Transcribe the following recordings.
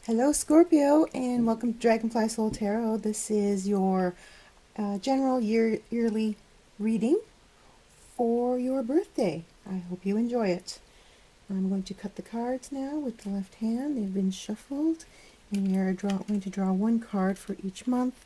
Hello Scorpio, and welcome to Dragonfly Soul Tarot. This is your general yearly reading for your birthday. I hope you enjoy it. I'm going to cut the cards now with the left hand. They've been shuffled, and we are going to draw one card for each month,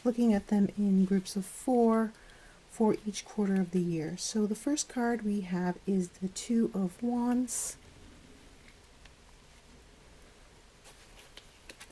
looking at them in groups of 4 for each quarter of the year. So the first card we have is the Two of Wands.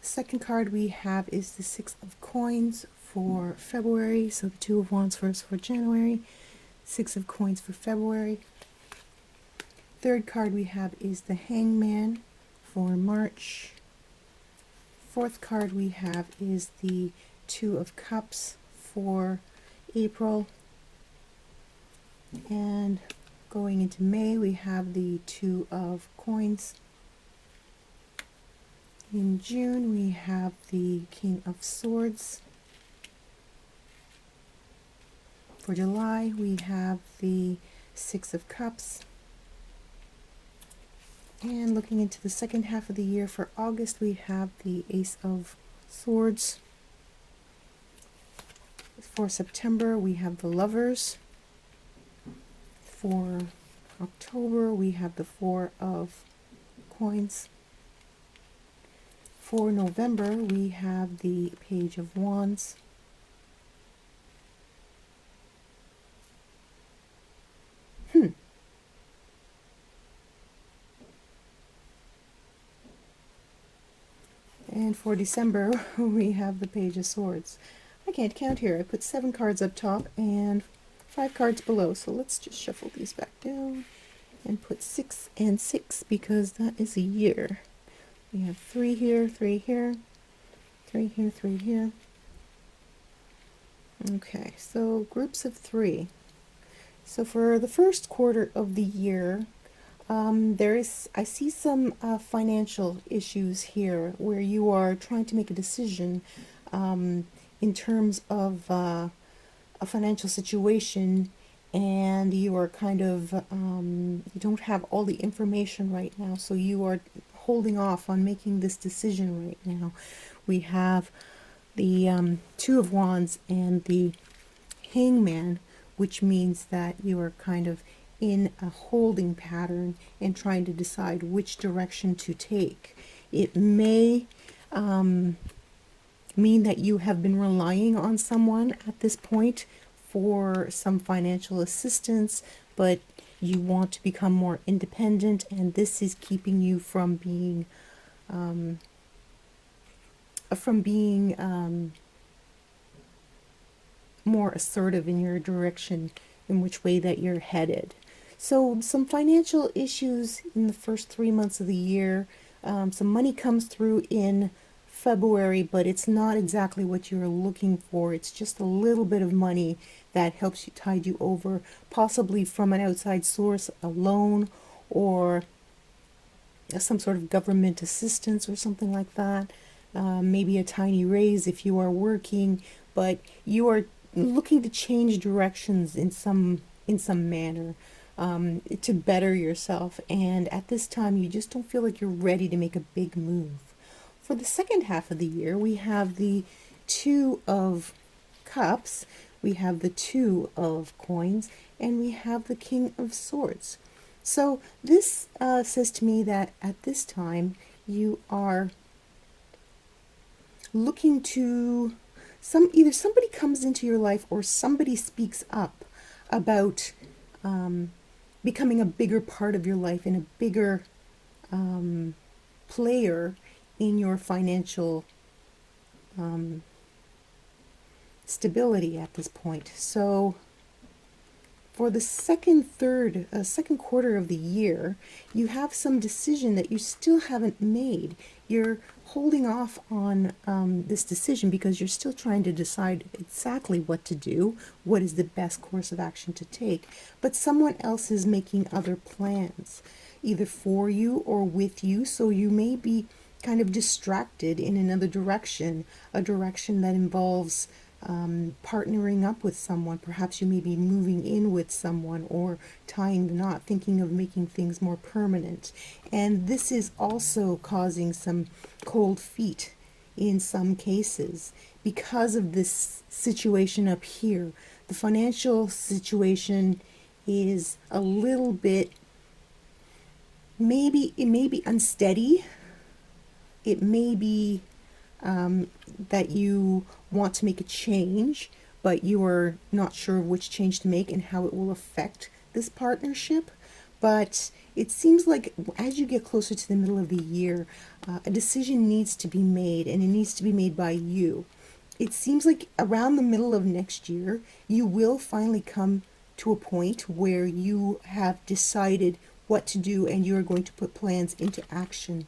The second card we have is the Six of Coins for February. So the Two of Wands for January, Six of Coins for February. Third card we have is the Hangman for March. Fourth card we have is the Two of Cups for April. And going into May, we have the Two of Coins. In June, we have the King of Swords. For July, we have the Six of Cups. And looking into the second half of the year, for August, we have the Ace of Swords. For September, we have the Lovers. For October, we have the Four of Coins. For November, we have the Page of Wands. And for December, we have the Page of Swords. I can't count here. I put 7 cards up top and 5 cards below. So let's just shuffle these back down and put 6 and 6 because that is a year. We have 3 here, 3 here, 3 here, 3 here. Okay, so groups of 3. So for the first quarter of the year, I see some financial issues here where you are trying to make a decision in terms of a financial situation, and you are kind of, you don't have all the information right now, so you are holding off on making this decision right now. We have the Two of Wands and the Hangman, which means that you are kind of in a holding pattern and trying to decide which direction to take. It may mean that you have been relying on someone at this point for some financial assistance, but you want to become more independent, and this is keeping you from being more assertive in your direction, in which way that you're headed. So some financial issues in the first 3 months of the year. Some money comes through in February, but it's not exactly what you're looking for. It's just a little bit of money that helps you tide you over, possibly from an outside source, a loan, or some sort of government assistance or something like that. Maybe a tiny raise if you are working, but you are looking to change directions in some manner to better yourself, and at this time you just don't feel like you're ready to make a big move. For the second half of the year, we have the Two of Cups, we have the Two of Coins, and we have the King of Swords. So this says to me that at this time you are looking to either somebody comes into your life or somebody speaks up about becoming a bigger part of your life and a bigger player in your financial stability at this point. So for the second quarter of the year, you have some decision that you still haven't made. You're holding off on this decision because you're still trying to decide exactly what to do, what is the best course of action to take. But someone else is making other plans, either for you or with you, so you may be kind of distracted in another direction, a direction that involves partnering up with someone. Perhaps you may be moving in with someone or tying the knot, thinking of making things more permanent. And this is also causing some cold feet in some cases because of this situation up here. The financial situation is a little bit, it may be unsteady. It may be that you want to make a change, but you are not sure of which change to make and how it will affect this partnership. But it seems like as you get closer to the middle of the year, a decision needs to be made, and it needs to be made by you. It seems like around the middle of next year, you will finally come to a point where you have decided what to do and you are going to put plans into action.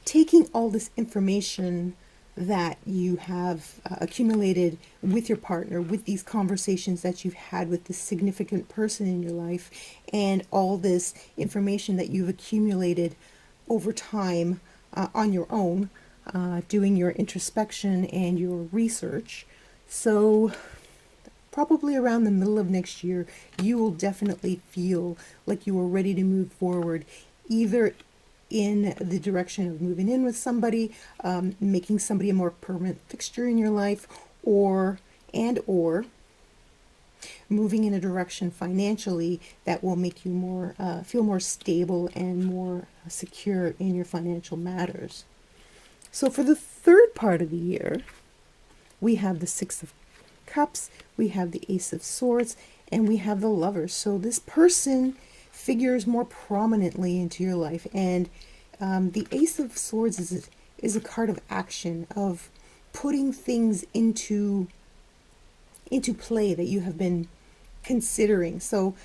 Taking all this information that you have accumulated with your partner, with these conversations that you've had with this significant person in your life, and all this information that you've accumulated over time on your own, doing your introspection and your research. So probably around the middle of next year, you will definitely feel like you are ready to move forward, either in the direction of moving in with somebody, making somebody a more permanent fixture in your life, or moving in a direction financially that will make you more feel more stable and more secure in your financial matters. So for the third part of the year, we have the Six of Cups, we have the Ace of Swords, and we have the Lovers. So this person figures more prominently into your life, and the Ace of Swords is a card of action, of putting things into play that you have been considering. So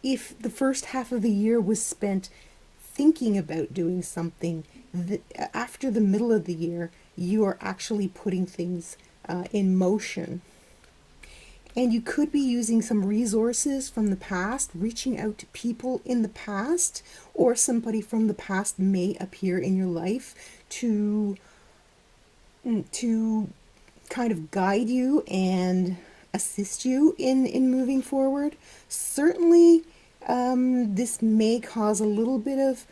if the first half of the year was spent thinking about doing something, after the middle of the year, you are actually putting things in motion. And you could be using some resources from the past, reaching out to people in the past, or somebody from the past may appear in your life to kind of guide you and assist you in moving forward. Certainly, this may cause a little bit of,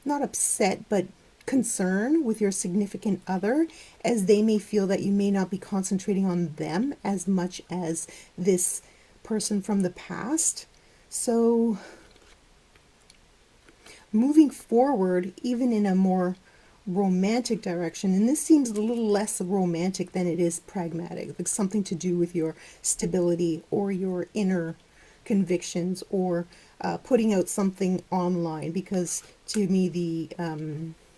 not upset, but concern with your significant other, as they may feel that you may not be concentrating on them as much as this person from the past. So moving forward, even in a more romantic direction, and this seems a little less romantic than it is pragmatic, like something to do with your stability or your inner convictions, or putting out something online, because to me the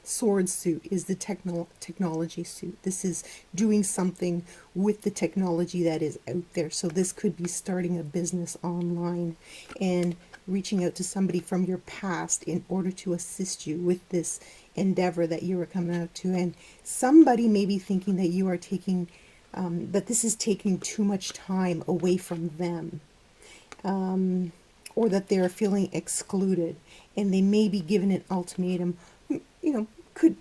sword suit is the technology suit. This is doing something with the technology that is out there. So this could be starting a business online and reaching out to somebody from your past in order to assist you with this endeavor that you are coming out to. And somebody may be thinking that you are taking, that this is taking too much time away from them, or that they are feeling excluded, and they may be given an ultimatum.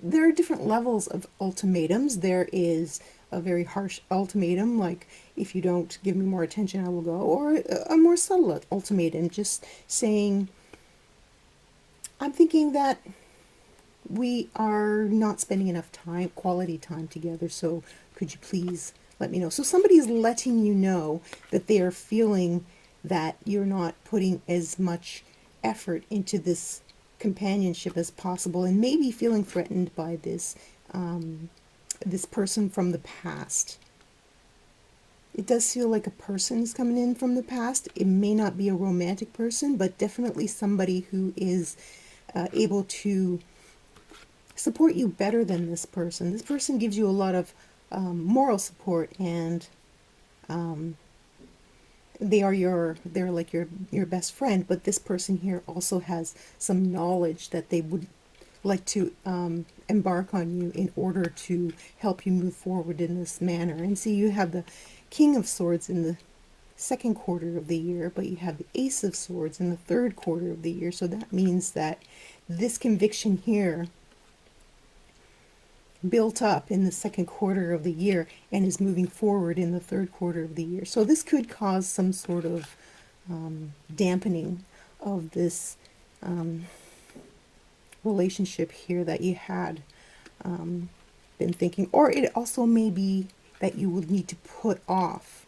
There are different levels of ultimatums. There is a very harsh ultimatum, like, if you don't give me more attention, I will go, or a more subtle ultimatum, just saying, I'm thinking that we are not spending enough time, quality time together, so could you please let me know? So somebody is letting you know that they are feeling that you're not putting as much effort into this companionship as possible, and maybe feeling threatened by this this person from the past. It does feel like a person is coming in from the past. It may not be a romantic person, but definitely somebody who is able to support you better than this person. This person gives you a lot of moral support, and they're like your best friend, but this person here also has some knowledge that they would like to embark on you in order to help you move forward in this manner. And see, you have the King of Swords in the second quarter of the year, but you have the Ace of Swords in the third quarter of the year. So that means that this conviction here built up in the second quarter of the year and is moving forward in the third quarter of the year. So this could cause some sort of dampening of this relationship here that you had been thinking. Or it also may be that you would need to put off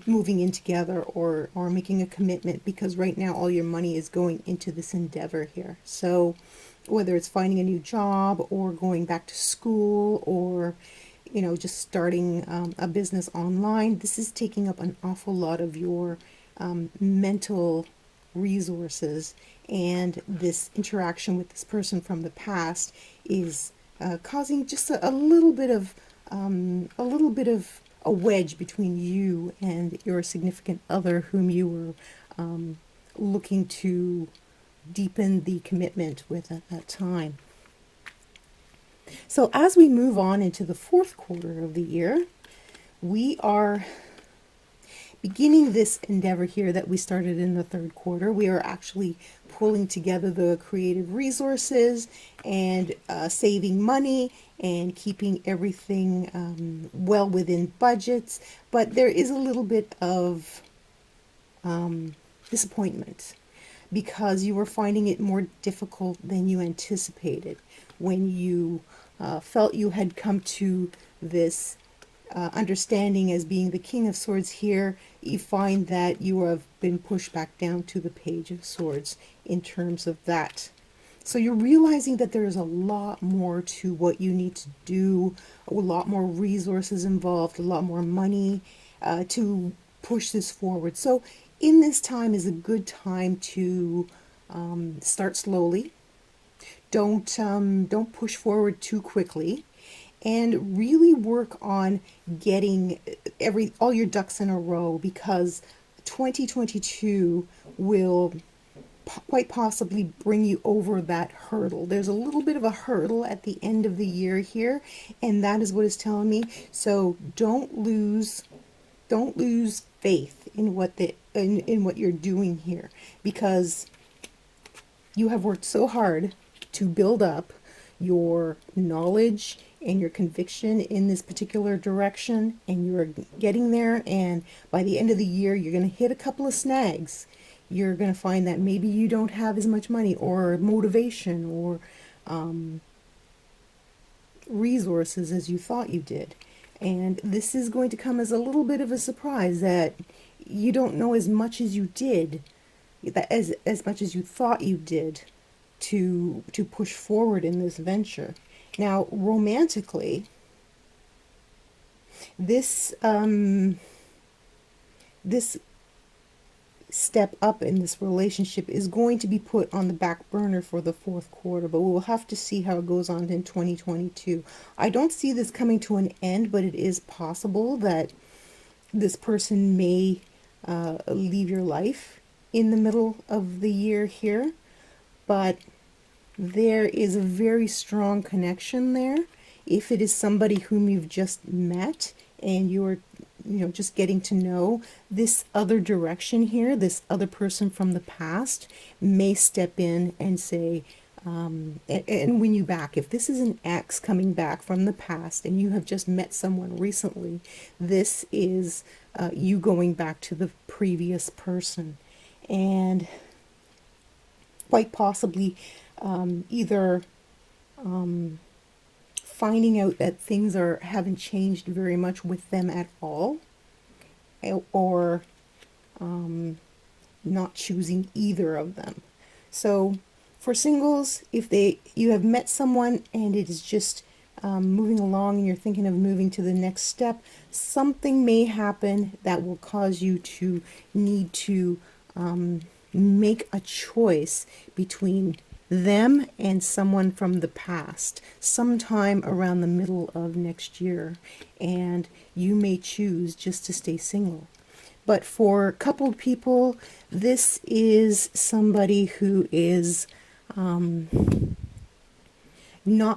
moving in together or making a commitment, because right now all your money is going into this endeavor here. So whether it's finding a new job or going back to school or just starting a business online, this is taking up an awful lot of your mental resources, and this interaction with this person from the past is causing just a little bit of a wedge between you and your significant other, whom you were looking to deepen the commitment with at that time. So as we move on into the fourth quarter of the year, we are beginning this endeavor here that we started in the third quarter. We are actually pulling together the creative resources and saving money and keeping everything well within budgets. But there is a little bit of disappointment, because you were finding it more difficult than you anticipated. When you felt you had come to this understanding as being the King of Swords here, you find that you have been pushed back down to the Page of Swords in terms of that. So you're realizing that there is a lot more to what you need to do, a lot more resources involved, a lot more money to push this forward. So in this time is a good time to start slowly. Don't push forward too quickly, and really work on getting all your ducks in a row, because 2022 will quite possibly bring you over that hurdle. There's a little bit of a hurdle at the end of the year here, and that is what it's telling me. So don't lose faith in what you're doing here, because you have worked so hard to build up your knowledge and your conviction in this particular direction, and you're getting there, and by the end of the year you're going to hit a couple of snags. You're going to find that maybe you don't have as much money or motivation or resources as you thought you did, and this is going to come as a little bit of a surprise, that you don't know as much as you did, that as much as you thought you did to push forward in this venture. Now, romantically, this this step up in this relationship is going to be put on the back burner for the fourth quarter, but we'll have to see how it goes on in 2022. I don't see this coming to an end, but it is possible that this person may leave your life in the middle of the year here, but there is a very strong connection there. If it is somebody whom you've just met and you're just getting to know, this other direction here, this other person from the past may step in and say, and win you back. If this is an ex coming back from the past and you have just met someone recently, this is you going back to the previous person, and quite possibly either finding out that things haven't changed very much with them at all, or not choosing either of them. So for singles, if you have met someone and it is just moving along and you're thinking of moving to the next step, something may happen that will cause you to need to make a choice between them and someone from the past sometime around the middle of next year, and you may choose just to stay single. But for coupled people, this is somebody who is not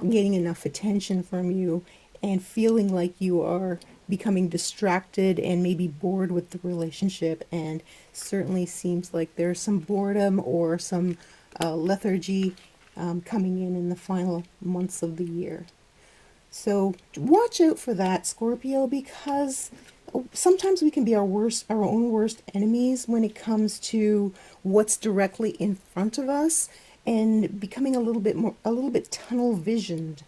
getting enough attention from you and feeling like you are becoming distracted and maybe bored with the relationship, and certainly seems like there's some boredom or some lethargy coming in the final months of the year. So watch out for that, Scorpio, because sometimes we can be our own worst enemies when it comes to what's directly in front of us, and becoming a little bit tunnel visioned,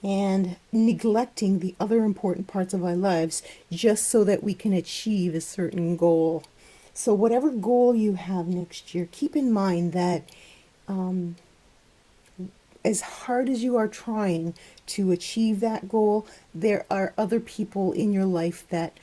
and neglecting the other important parts of our lives just so that we can achieve a certain goal. So whatever goal you have next year, keep in mind that as hard as you are trying to achieve that goal, there are other people in your life that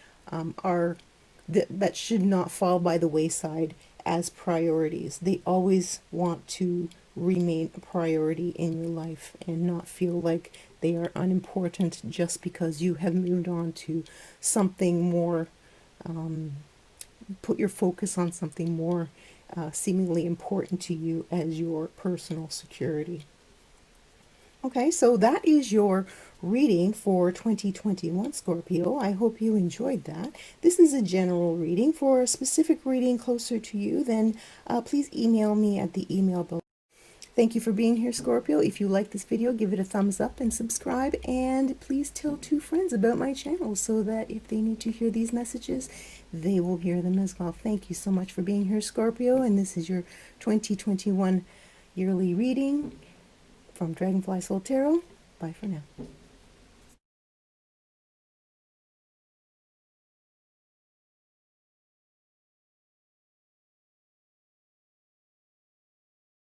that should not fall by the wayside as priorities. They always want to remain a priority in your life and not feel like they are unimportant just because you have moved on to something more. Put your focus on something more seemingly important to you as your personal security. Okay, so that is your reading for 2021, Scorpio. I hope you enjoyed that. This is a general reading. For a specific reading closer to you, then please email me at the email below. Thank you for being here, Scorpio. If you like this video, give it a thumbs up and subscribe. And please tell 2 friends about my channel so that if they need to hear these messages, they will hear them as well. Thank you so much for being here, Scorpio. And this is your 2021 yearly reading from Dragonfly Soul Tarot. Bye for now.